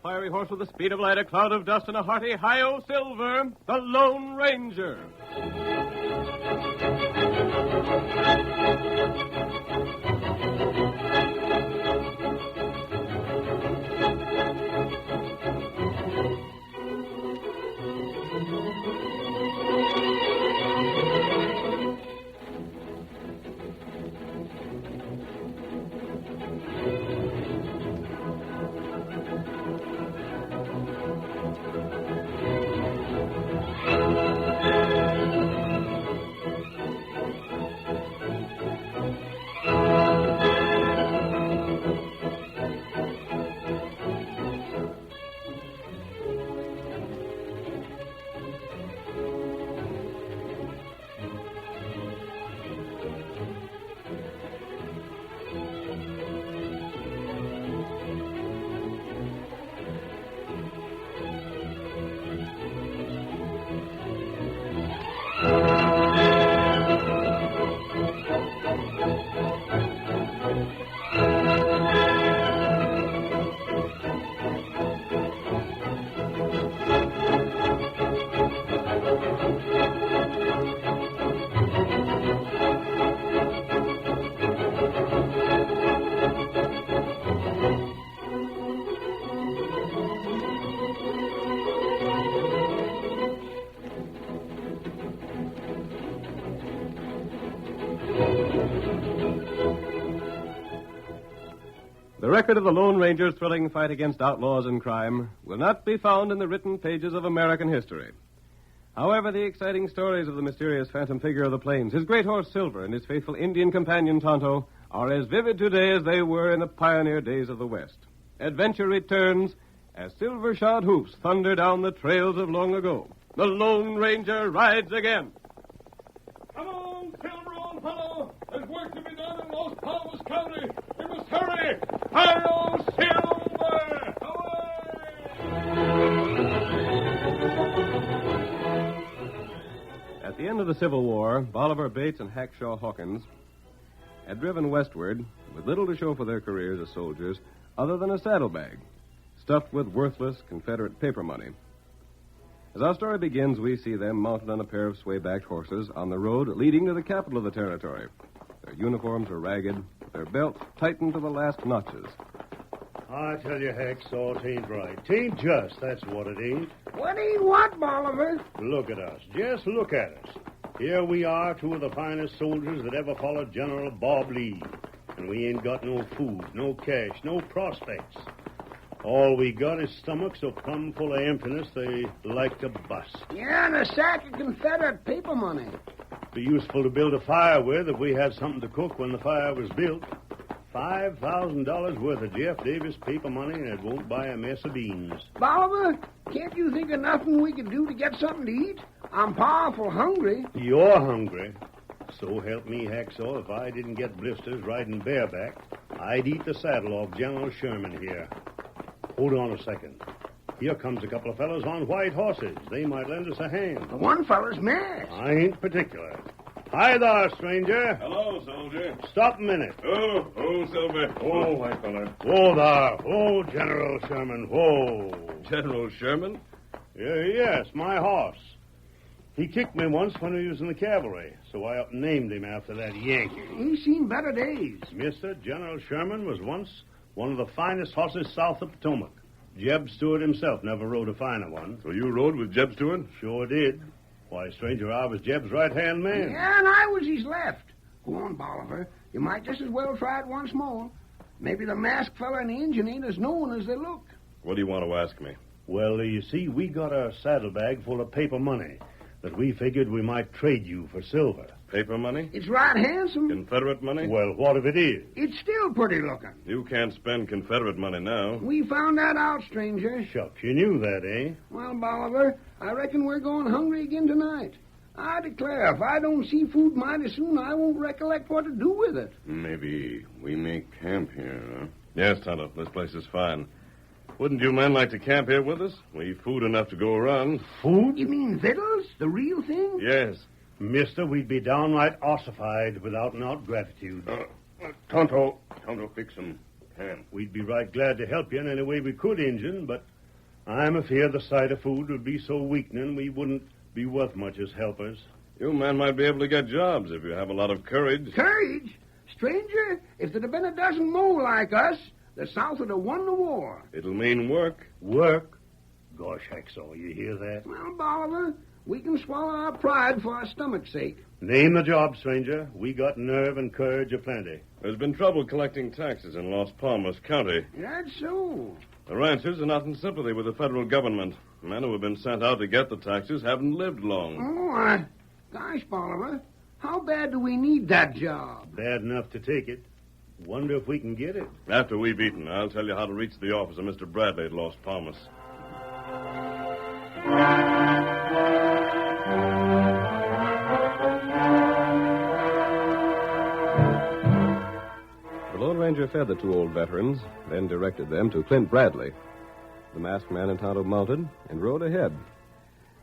fiery horse with the speed of light, a cloud of dust, and a hearty hi-yo Silver, the Lone Ranger. The record of the Lone Ranger's thrilling fight against outlaws and crime will not be found in the written pages of American history. However, the exciting stories of the mysterious phantom figure of the plains, his great horse Silver, and his faithful Indian companion Tonto are as vivid today as they were in the pioneer days of the West. Adventure returns as silver-shod hoofs thunder down the trails of long ago. The Lone Ranger rides again. Come on, Silver, old fellow. There's work to be done in Los Palmas County. We must hurry. Hi-yo, Silver! At the end of the Civil War, Bolivar Bates and Hackshaw Hawkins had driven westward with little to show for their careers as soldiers other than a saddlebag stuffed with worthless Confederate paper money. As our story begins, we see them mounted on a pair of sway-backed horses on the road leading to the capital of the territory. Their uniforms are ragged, their belts tightened to the last notches. I tell you, Hacksaw, it ain't right. 'Tain't just, that's what it ain't. What ain't what, Bolivar? Look at us. Just look at us. Here we are, two of the finest soldiers that ever followed General Bob Lee. And we ain't got no food, no cash, no prospects. All we got is stomachs so plumb full of emptiness they like to bust. Yeah, and a sack of Confederate paper money. Be useful to build a fire with if we had something to cook when the fire was built. $5,000 worth of Jeff Davis paper money, and it won't buy a mess of beans. Bolivar, can't you think of nothing we could do to get something to eat? I'm powerful hungry. You're hungry. So help me, Hacksaw, if I didn't get blisters riding bareback, I'd eat the saddle off General Sherman here. Hold on a second. Here comes a couple of fellows on white horses. They might lend us a hand. The one fellow's masked. I ain't particular. Hi there, stranger. Hello, soldier. Stop a minute. Oh, Silver. Oh, white feller. Whoa there. Whoa, General Sherman. Whoa. General Sherman? Yes, my horse. He kicked me once when he was in the cavalry, so I named him after that Yankee. He's seen better days. Mister, General Sherman was once one of the finest horses south of Potomac. Jeb Stewart himself never rode a finer one. So you rode with Jeb Stewart? Sure did. Why, stranger, I was Jeb's right-hand man. Yeah, and I was his left. Go on, Bolivar. You might just as well try it once more. Maybe the masked fella and the Injun ain't as known as they look. What do you want to ask me? Well, you see, we got a saddlebag full of paper money that we figured we might trade you for silver. Paper money? It's right handsome. Confederate money? Well, what if it is? It's still pretty looking. You can't spend Confederate money now. We found that out, stranger. Shucks, you knew that, eh? Well, Bolivar, I reckon we're going hungry again tonight. I declare, if I don't see food mighty soon, I won't recollect what to do with it. Maybe we may camp here, huh? Yes, Tonto, this place is fine. Wouldn't you men like to camp here with us? We've food enough to go around. Food? You mean victuals? The real thing? Yes. Mister, we'd be downright ossified without an out gratitude. Tonto, fix some camp. We'd be right glad to help you in any way we could, Injun, but I'm afeard the sight of food would be so weakening we wouldn't be worth much as helpers. You men might be able to get jobs if you have a lot of courage. Courage? Stranger, if there'd have been a dozen more like us, the South would have won the war. It'll mean work. Work? Gosh, Hacksaw, you hear that? Well, Bolivar, we can swallow our pride for our stomach's sake. Name the job, stranger. We got nerve and courage aplenty. There's been trouble collecting taxes in Las Palmas County. That's so. The ranchers are not in sympathy with the federal government. Men who have been sent out to get the taxes haven't lived long. Oh, gosh, Bolivar, how bad do we need that job? Bad enough to take it. Wonder if we can get it. After we've eaten, I'll tell you how to reach the office of Mr. Bradley at Las Palmas. The Lone Ranger fed the two old veterans, then directed them to Clint Bradley. The masked man and Tonto mounted and rode ahead.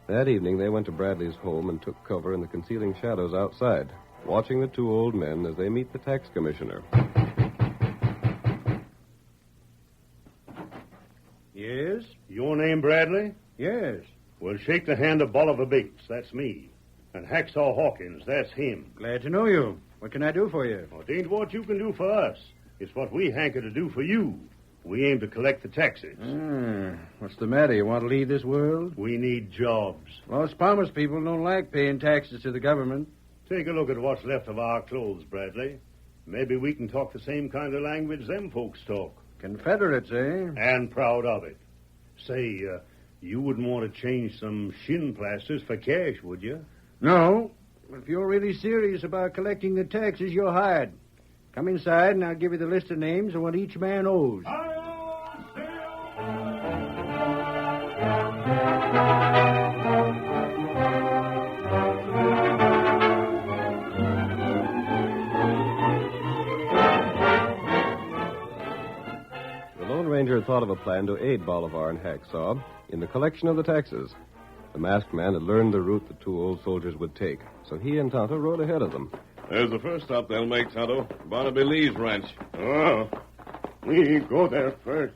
That evening, they went to Bradley's home and took cover in the concealing shadows outside, watching the two old men as they meet the tax commissioner. Yes? Your name, Bradley? Yes. Well, shake the hand of Bolivar Bates. That's me. And Hacksaw Hawkins. That's him. Glad to know you. What can I do for you? Well, it ain't what you can do for us. It's what we hanker to do for you. We aim to collect the taxes. What's the matter? You want to leave this world? We need jobs. Los Palmas people don't like paying taxes to the government. Take a look at what's left of our clothes, Bradley. Maybe we can talk the same kind of language them folks talk. Confederates, eh? And proud of it. Say, you wouldn't want to change some shin plasters for cash, would you? No. If you're really serious about collecting the taxes, you're hired. Come inside, and I'll give you the list of names and what each man owes. The Lone Ranger thought of a plan to aid Bolivar and Hacksaw in the collection of the taxes. The masked man had learned the route the two old soldiers would take, so he and Tonto rode ahead of them. There's the first stop they'll make, Tonto. Barnaby Lee's ranch. Oh, we go there first.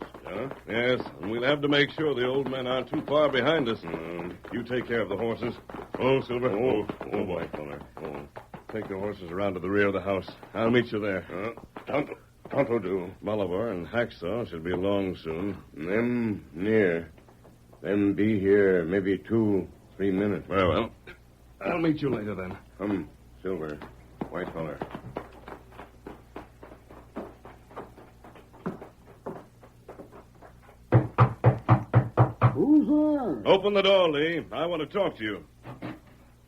Yes, and we'll have to make sure the old men aren't too far behind us. You take care of the horses. Oh, Silver. Oh, boy. Take the horses around to the rear of the house. I'll meet you there. Tonto do. Bolivar and Hacksaw should be along soon. Them near. Them be here maybe 2-3 minutes. Well, I'll meet you later then. Come, Silver. White collar. Who's there? Open the door, Lee. I want to talk to you.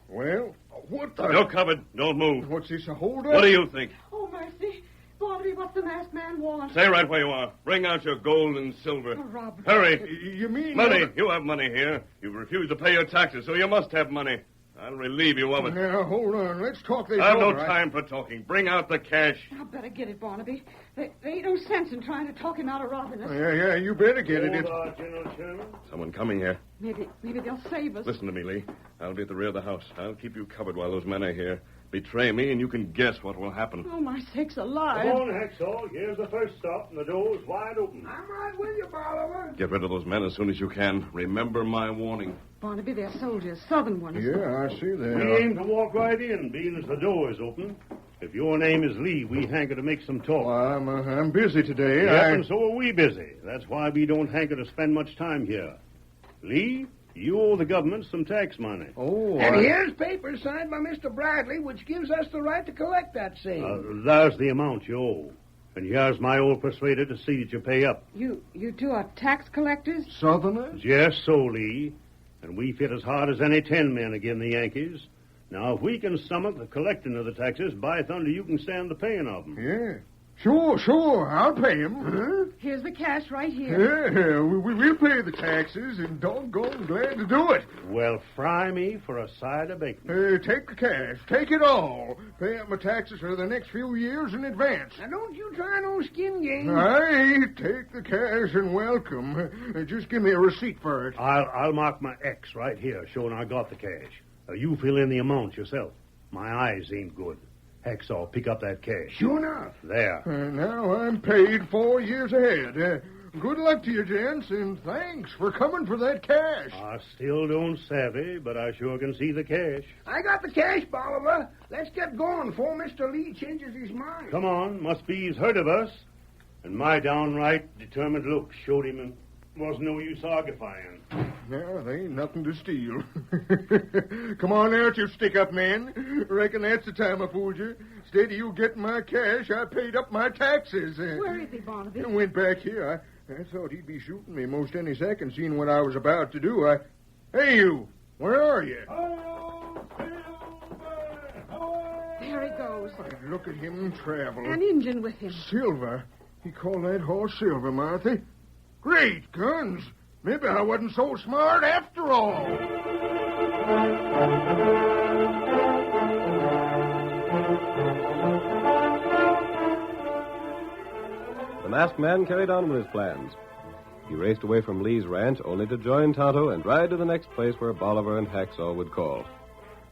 Well, what the... You're covered. Don't move. What's this, a hold-up? What do you think? Oh, mercy. Bobby, what's the masked man want? Stay right where you are. Bring out your gold and silver. Oh, Robert. Hurry. You mean... Money. You have money here. You've refused to pay your taxes, so you must have money. I'll relieve you of it. Now, hold on. Let's talk this I have no over. time for talking. Bring out the cash. I better get it, Barnaby. There ain't no sense in trying to talk him out of robbing us. Yeah, you better get it. Hold It's... on, General Sherman. Someone coming here. Maybe they'll save us. Listen to me, Lee. I'll be at the rear of the house. I'll keep you covered while those men are here. Betray me, and you can guess what will happen. Oh, my sakes alive. Come on, Hacksaw. Here's the first stop, and the door's wide open. I'm right with you, Bolivar. Get rid of those men as soon as you can. Remember my warning. Barnaby, they're soldiers, southern ones. Yeah, I see We that. aim to walk right in, being as the door is open. If your name is Lee, we hanker to make some talk. Well, I'm busy today. Yep, and so are we busy. That's why we don't hanker to spend much time here. Lee, you owe the government some tax money. Oh, And here's papers signed by Mr. Bradley, which gives us the right to collect that same. There's the amount you owe. And here's my old persuader to see that you pay up. You two are tax collectors? Southerners? Yes, so, Lee. And we fit as hard as any 10 men agin the Yankees. Now, if we can stomach the collecting of the taxes, by thunder, you can stand the paying of them. Yeah. Sure. I'll pay him. Here's the cash right here. Yeah, we'll pay the taxes, and doggone glad to do it. Well, fry me for a side of bacon. Take the cash. Take it all. Pay up my taxes for the next few years in advance. Now, don't you try no skin game. Aye, take the cash and welcome. Just give me a receipt for it. I'll mark my X right here, showing I got the cash. You fill in the amount yourself. My eyes ain't good. Hacksaw, pick up that cash. Sure enough. There. Now I'm paid 4 years ahead. Good luck to you, gents, and thanks for coming for that cash. I still don't savvy, but I sure can see the cash. I got the cash, Bolivar. Let's get going before Mr. Lee changes his mind. Come on, must be he's heard of us. And my downright determined look showed him it wasn't no use argufying. Yeah, they ain't nothing to steal. Come on out, you stick-up man. Reckon that's the time I fooled you. Instead of you getting my cash, I paid up my taxes. Where is he, Barnaby? I went back here. I thought he'd be shooting me most any second, seeing what I was about to do. Hey, you! Where are you? There he goes. Look at him travel. An Injun with him. Silver? He called that horse Silver, Martha. Great guns! Maybe I wasn't so smart after all. The masked man carried on with his plans. He raced away from Lee's ranch only to join Tonto and ride to the next place where Bolivar and Hacksaw would call.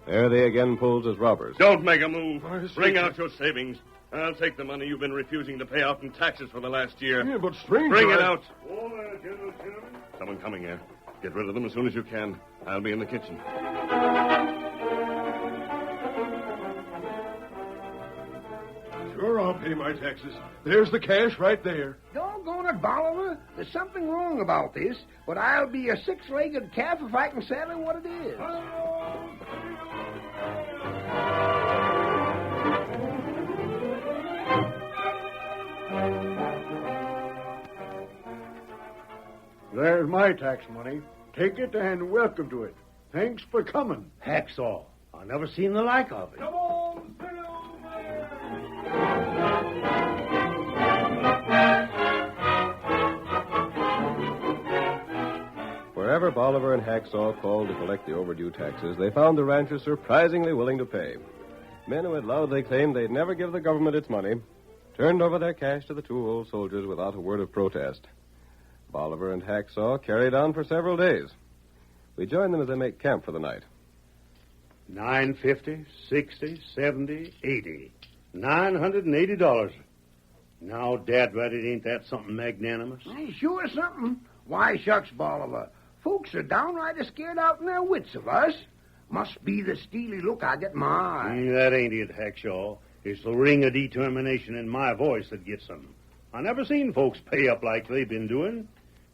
There they again pulled as robbers. Don't make a move. Bring out your savings. I'll take the money you've been refusing to pay out in taxes for the last year. Yeah, but stranger... Bring it out. Oh, General Sherman. Someone coming here. Get rid of them as soon as you can. I'll be in the kitchen. Sure, I'll pay my taxes. There's the cash right there. Doggone it, Bolivar. There's something wrong about this, but I'll be a six-legged calf if I can settle what it is. There's my tax money. Take it and welcome to it. Thanks for coming. Hacksaw. I never seen the like of it. Wherever Bolivar and Hacksaw called to collect the overdue taxes, they found the ranchers surprisingly willing to pay. Men who had loudly claimed they'd never give the government its money turned over their cash to the two old soldiers without a word of protest. Bolivar and Hacksaw carried on for several days. We joined them as they make camp for the night. $950, $60, $70, $80. $980. Now, Dad, ain't that something magnanimous? Hey, sure something. Why, shucks, Bolivar. Folks are downright scared out in their wits of us. Must be the steely look I get in my eye. That ain't it, Hackshaw. It's the ring of determination in my voice that gets them. I never seen folks pay up like they've been doing.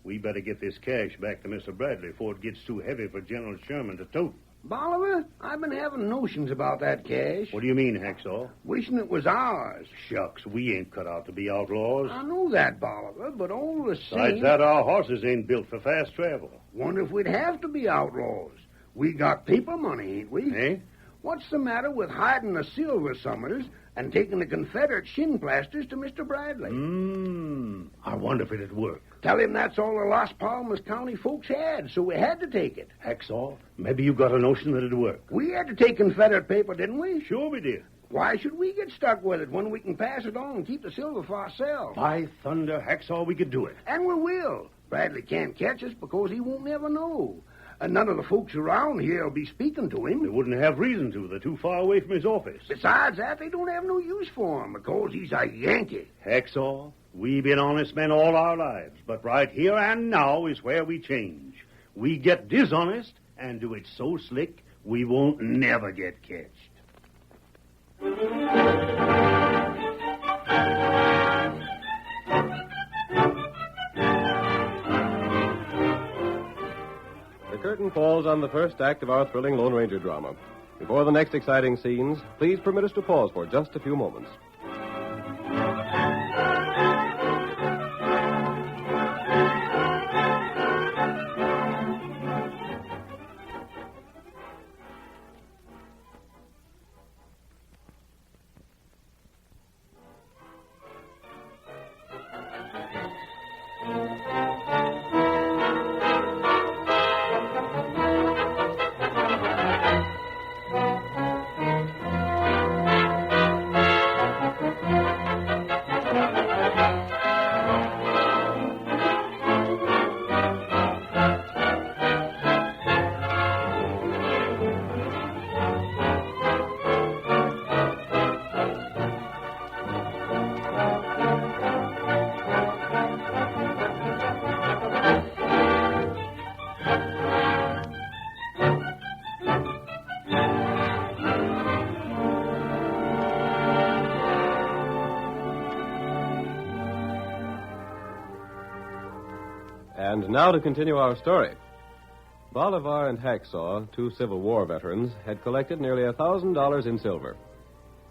We better get this cash back to Mr. Bradley before it gets too heavy for General Sherman to tote. Bolivar, I've been having notions about that cash. What do you mean, Hacksaw? Wishing it was ours. Shucks, we ain't cut out to be outlaws. I know that, Bolivar, but all the same... Besides that, our horses ain't built for fast travel. Wonder if we'd have to be outlaws. We got paper money, ain't we? Eh? What's the matter with hiding the silver summers and taking the Confederate shin plasters to Mr. Bradley? I wonder if it'd work. Tell him that's all the Las Palmas County folks had, so we had to take it. Hacksaw, maybe you got a notion that it'd work. We had to take Confederate paper, didn't we? Sure we did. Why should we get stuck with it when we can pass it on and keep the silver for ourselves? By thunder, Hacksaw, we could do it. And we will. Bradley can't catch us because he won't never know. And none of the folks around here will be speaking to him. They wouldn't have reason to. They're too far away from his office. Besides that, they don't have no use for him because he's a Yankee. Hacksaw, we've been honest men all our lives, but right here and now is where we change. We get dishonest and do it so slick we won't never get catched. The curtain falls on the first act of our thrilling Lone Ranger drama. Before the next exciting scenes, please permit us to pause for just a few moments. And now to continue our story. Bolivar and Hacksaw, two Civil War veterans, had collected nearly $1,000 in silver.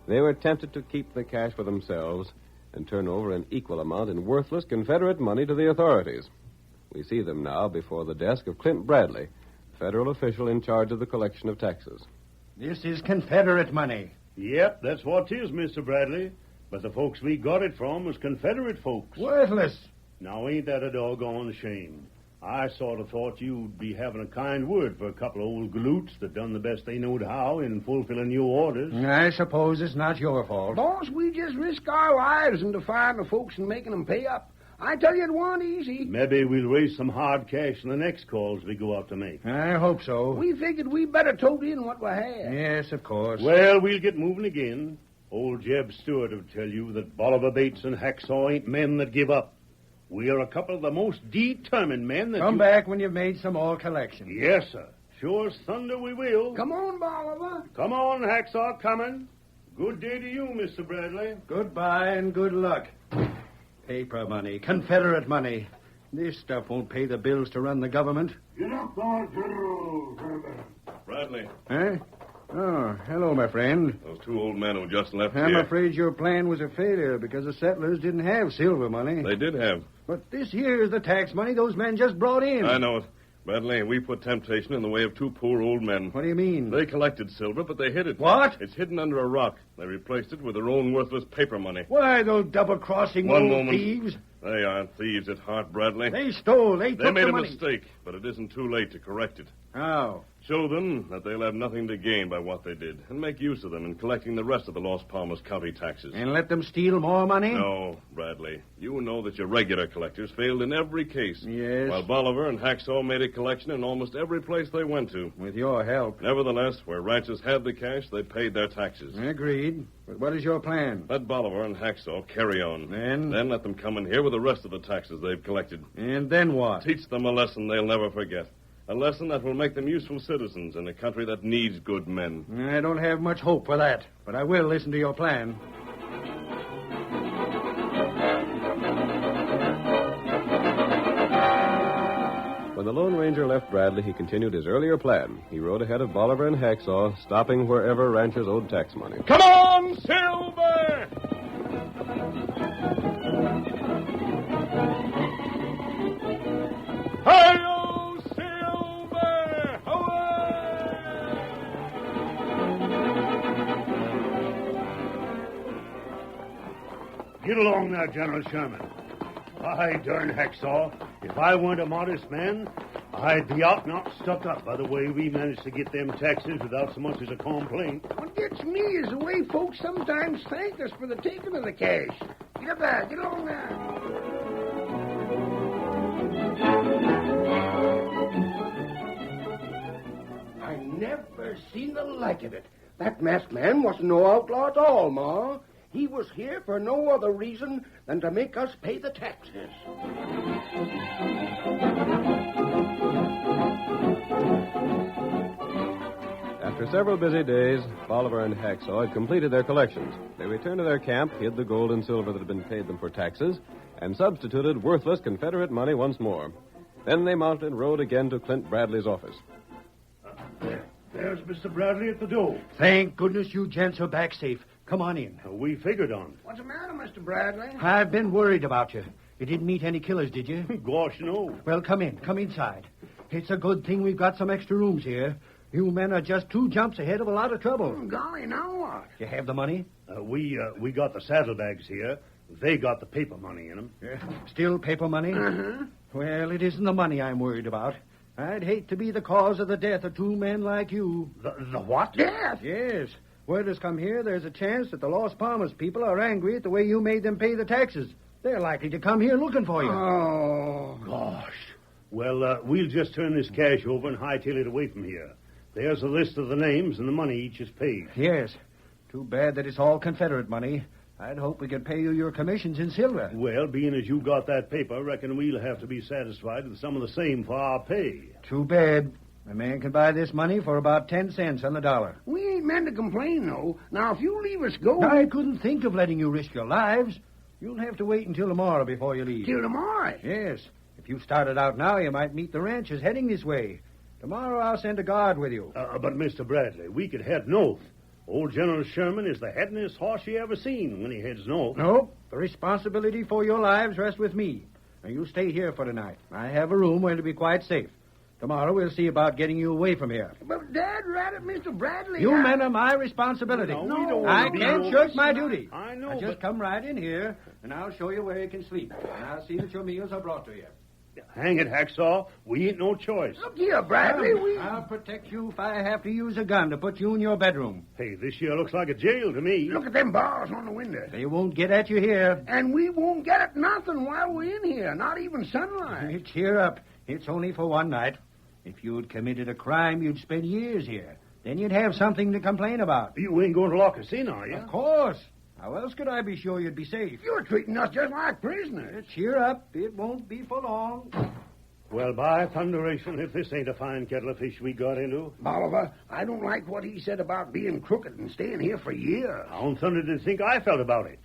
They were tempted to keep the cash for themselves and turn over an equal amount in worthless Confederate money to the authorities. We see them now before the desk of Clint Bradley, federal official in charge of the collection of taxes. This is Confederate money. Yep, that's what it is, Mr. Bradley. But the folks we got it from was Confederate folks. Worthless. Now, ain't that a doggone shame? I sort of thought you'd be having a kind word for a couple of old galoots that done the best they knowed how in fulfilling your orders. I suppose it's not your fault. Boss, we just risk our lives in defying the folks and making them pay up. I tell you, it wasn't easy. Maybe we'll raise some hard cash in the next calls we go out to make. I hope so. We figured we better tote in what we had. Yes, of course. Well, we'll get moving again. Old Jeb Stewart will tell you that Bolivar Bates and Hacksaw ain't men that give up. We are a couple of the most determined men that Come back when you've made some more collection. Yes, sir. Sure as thunder we will. Come on, Bolivar. Come on, Hacksaw, coming. Good day to you, Mr. Bradley. Goodbye and good luck. Paper money, Confederate money. This stuff won't pay the bills to run the government. Get up there, General. Bradley, Huh? Oh, hello, my friend. those two old men who just left I'm here. afraid your plan was a failure because the settlers didn't have silver money. They did have. But this here is the tax money those men just brought in. I know it. Bradley, we put temptation in the way of two poor old men. What do you mean? They collected silver, but they hid it. What? It's hidden under a rock. They replaced it with their own worthless paper money. Why, those double-crossing One old moment. thieves? They aren't thieves at heart, Bradley. They stole. They They took made the a money. mistake, but it isn't too late to correct it. How? Show them that they'll have nothing to gain by what they did, and make use of them in collecting the rest of the Los Palmas County taxes. And let them steal more money? No, Bradley. You know that your regular collectors failed in every case. Yes. While Bolivar and Hacksaw made a collection in almost every place they went to. With your help. Nevertheless, where ranchers had the cash, they paid their taxes. Agreed. But what is your plan? Let Bolivar and Hacksaw carry on. Then? Then let them come in here with the rest of the taxes they've collected. And then what? Teach them a lesson they'll never forget. A lesson that will make them useful citizens in a country that needs good men. I don't have much hope for that, but I will listen to your plan. When the Lone Ranger left Bradley, he continued his earlier plan. He rode ahead of Bolivar and Hacksaw, stopping wherever ranchers owed tax money. Come on, Silver! Hi-yo, Silver! Get along now, General Sherman. By darn Hacksaw, if I weren't a modest man, I'd be out and out stuck up by the way we managed to get them taxes without so much as a complaint. What gets me is the way folks sometimes thank us for the taking of the cash. Get up there. Get along there. I never seen the like of it. That masked man wasn't no outlaw at all, Ma. He was here for no other reason than to make us pay the taxes. After several busy days, Bolivar and Hacksaw had completed their collections. They returned to their camp, hid the gold and silver that had been paid them for taxes, and substituted worthless Confederate money once more. Then they mounted and rode again to Clint Bradley's office. There's Mr. Bradley at the door. Thank goodness you gents are back safe. Come on in. We figured on it. What's the matter, Mr. Bradley? I've been worried about you. You didn't meet any killers, did you? Gosh, no. Well, come in. Come inside. It's a good thing we've got some extra rooms here. You men are just 2 jumps ahead of a lot of trouble. Golly, now what? You have the money? We got the saddlebags here. They got the paper money in them. Still paper money? Uh-huh. Well, it isn't the money I'm worried about. I'd hate to be the cause of the death of 2 men like you. The what? Death? Yes. Word has come here there's a chance that the Los Palmas people are angry at the way you made them pay the taxes. They're likely to come here looking for you. Oh. Gosh. Well, we'll just turn this cash over and hightail it away from here. There's a list of the names and the money each is paid. Yes. Too bad that it's all Confederate money. I'd hope we could pay you your commissions in silver. Well, being as you got that paper, I reckon we'll have to be satisfied with some of the same for our pay. Too bad. A man can buy this money for about 10 cents on the dollar. We ain't meant to complain, though. Now, if you leave us go... I couldn't think of letting you risk your lives. You'll have to wait until tomorrow before you leave. Till tomorrow. Yes. If If you started out now, you might meet the ranchers heading this way. Tomorrow I'll send a guard with you. But, Mr. Bradley, we could head north. Old General Sherman is the headingest horse you ever seen when he heads north. No, the responsibility for your lives rests with me. Now, you stay here for tonight. I have a room where it'll be quite safe. Tomorrow we'll see about getting you away from here. But, Dad, Mr. Bradley... You men are my responsibility. No, we don't I wanna be can't no- shirk my duty. I know, Now, just but- come right in here, and I'll show you where you can sleep. And I'll see that your meals are brought to you. Hang it, Hacksaw. We ain't no choice. Look here, Bradley, we... I'll protect you if I have to use a gun to put you in your bedroom. Hey, this here looks like a jail to me. Look at them bars on the window. They won't get at you here. And we won't get at nothing while we're in here, not even sunlight. Cheer up. It's only for one night. If you'd committed a crime, you'd spend years here. Then you'd have something to complain about. You ain't going to lock us in, are you? Of course. How else could I be sure you'd be safe? You're treating us just like prisoners. Cheer up. It won't be for long. Well, by thunderation, if this ain't a fine kettle of fish we got into. Bolivar, I don't like what he said about being crooked and staying here for years. How in thunder did you think I felt about it?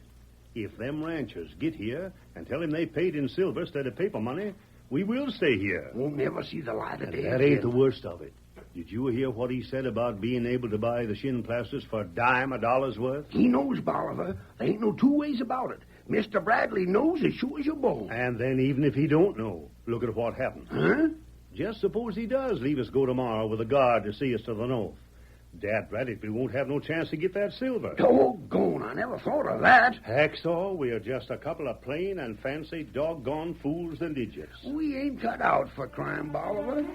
If them ranchers get here and tell him they paid in silver instead of paper money, we will stay here. We'll never see the light of And day. that ain't again. the worst of it. Did you hear what he said about being able to buy the shin plasters for a dime a dollar's worth? He knows, Bolivar. There ain't no two ways about it. Mr. Bradley knows as sure as your bone. And then even if he don't know, look at what happens. Huh? Just suppose he does leave us go tomorrow with a guard to see us to the north. Dad Bradley won't have no chance to get that silver. Doggone, I never thought of that. Hacksaw, we are just a couple of plain and fancy doggone fools and idiots. We ain't cut out for crime, Bolivar.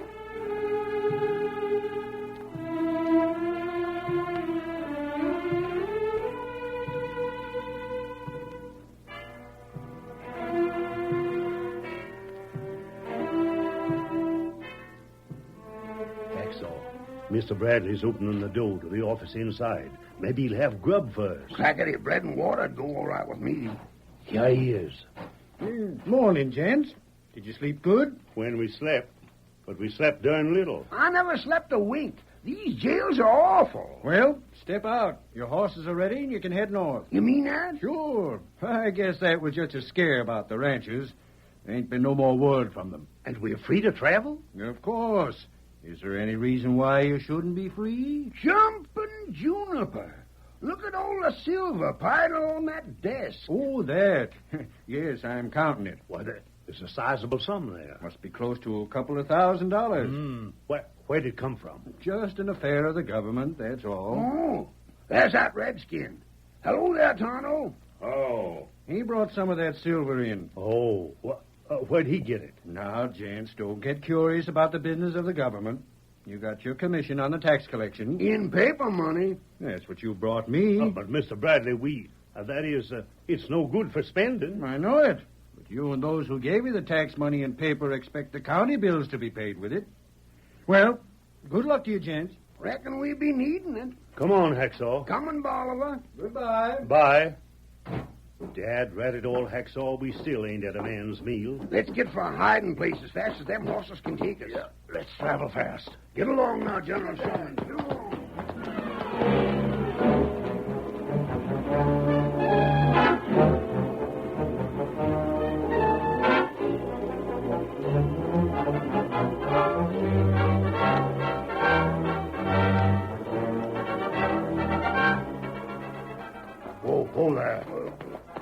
Hacksaw, Mr. Bradley's opening the door to the office inside. Maybe he'll have grub first. Crackety bread and water'd go all right with me. Here he is. Morning, gents. Did you sleep good? When we slept, but we slept darn little. I never slept a wink. These jails are awful. Well, step out. Your horses are ready and you can head north. You mean that? Sure. I guess that was just a scare about the ranchers. There ain't been no more word from them. And we're free to travel? Of course. Is there any reason why you shouldn't be free? Jumping juniper. Look at all the silver piled on that desk. Oh, that. Yes, I'm counting it. Why, there's a sizable sum there. Must be close to a couple of $1,000. Where'd it come from? Just an affair of the government, that's all. Oh, there's that redskin. Hello there, Tonto. Oh. He brought some of that silver in. Oh. Where'd he get it? Now, gents, don't get curious about the business of the government. You got your commission on the tax collection. In paper money. That's what you brought me. But, Mr. Bradley, it's no good for spending. I know it. But you and those who gave you the tax money in paper expect the county bills to be paid with it. Well, good luck to you, gents. Reckon we be needing it. Come on, Hacksaw. Coming, Bolivar. Goodbye. Bye. Dad, rat it all, Hacksaw, we still ain't at a man's meal. Let's get for a hiding place as fast as them horses can take us. Yeah, let's travel fast. Get along now, General Sherman. Get along. Whoa there.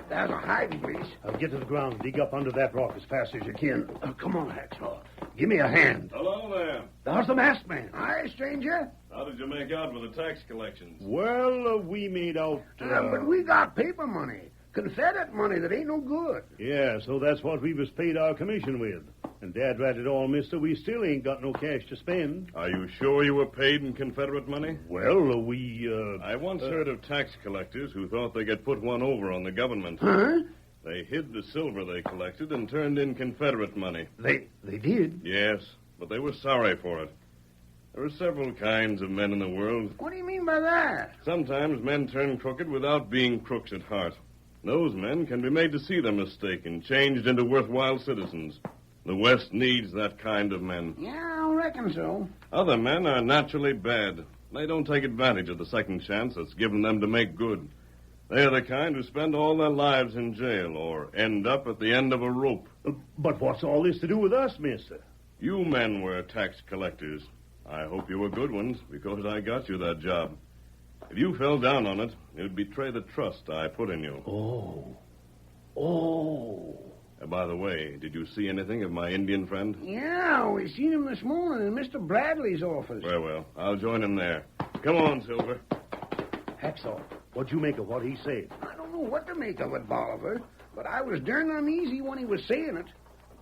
There's a hiding place. Get to the ground, dig up under that rock as fast as you can. Come on, Hacksaw. Give me a hand. Hello there. There's the masked man. Hi, stranger. How did you make out with the tax collections? Well, we made out... But we got paper money. Confederate money that ain't no good. Yeah, so that's what we was paid our commission with. And Dad rat it all, mister, we still ain't got no cash to spend. Are you sure you were paid in Confederate money? Well, I once heard of tax collectors who thought they could put one over on the government. Huh? They hid the silver they collected and turned in Confederate money. They did? Yes, but they were sorry for it. There are several kinds of men in the world. What do you mean by that? Sometimes men turn crooked without being crooks at heart. Those men can be made to see their mistake and changed into worthwhile citizens. The West needs that kind of men. Yeah, I reckon so. Other men are naturally bad. They don't take advantage of the second chance that's given them to make good. They're the kind who spend all their lives in jail or end up at the end of a rope. But what's all this to do with us, mister? You men were tax collectors. I hope you were good ones, because I got you that job. If you fell down on it, it would betray the trust I put in you. Oh. By the way, did you see anything of my Indian friend? Yeah, we seen him this morning in Mr. Bradley's office. Well, I'll join him there. Come on, Silver. Hacksaw, what'd you make of what he said? I don't know what to make of it, Bolivar, but I was darn uneasy when he was saying it.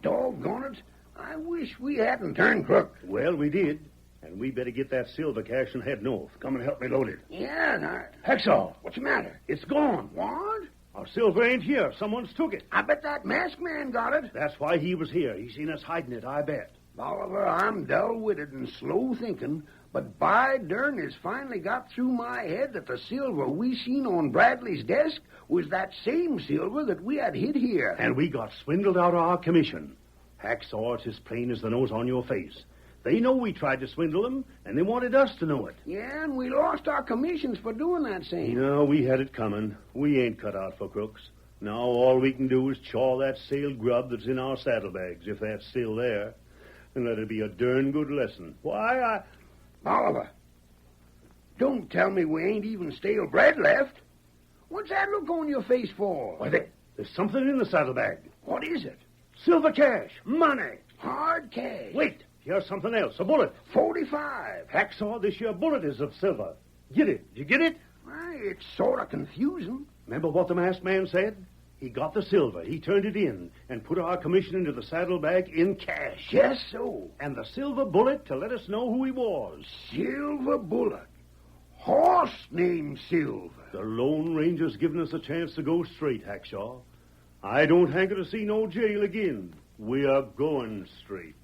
Doggone it. I wish we hadn't turned crook. Well, we did. And we better get that silver cash and head north. Come and help me load it. Yeah, Hacksaw, what's the matter? it's gone. What? Our silver ain't here. Someone's took it. I bet that masked man got it. That's why he was here. He seen us hiding it, I bet. Bolivar, I'm dull-witted and slow thinking, but by darn, it's finally got through my head that the silver we seen on Bradley's desk was that same silver that we had hid here. And we got swindled out of our commission. Hacksaw, it's as plain as the nose on your face. They know we tried to swindle them, and they wanted us to know it. Yeah, and we lost our commissions for doing that same. No, we had it coming. We ain't cut out for crooks. Now all we can do is chaw that stale grub that's in our saddlebags, if that's still there. And let it be a darn good lesson. Why, Bolivar, don't tell me we ain't even stale bread left. What's that look on your face for? Why, there's something in the saddlebag. What is it? Silver cash. Money. Hard cash. Wait. Here's something else. A bullet. 45. Hacksaw, this here bullet is of silver. Get it. Did you get it? Why, it's sort of confusing. Remember what the masked man said? He got the silver. He turned it in and put our commission into the saddlebag in cash. Just so. And the silver bullet to let us know who he was. Silver bullet. Horse named Silver. The Lone Ranger's given us a chance to go straight, Hackshaw. I don't hanker to see no jail again. We are going straight.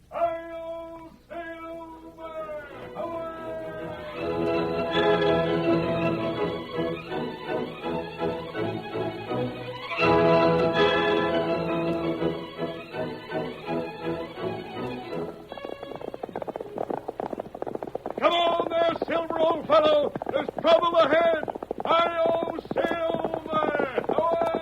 Come on there, Silver, old fellow. There's trouble ahead. Hi-yo, Silver! Away!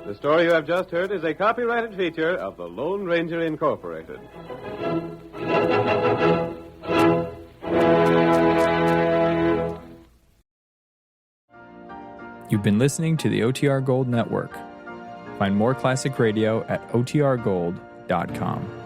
The story you have just heard is a copyrighted feature of the Lone Ranger Incorporated. You've been listening to the OTR Gold Network. Find more classic radio at otrgold.com.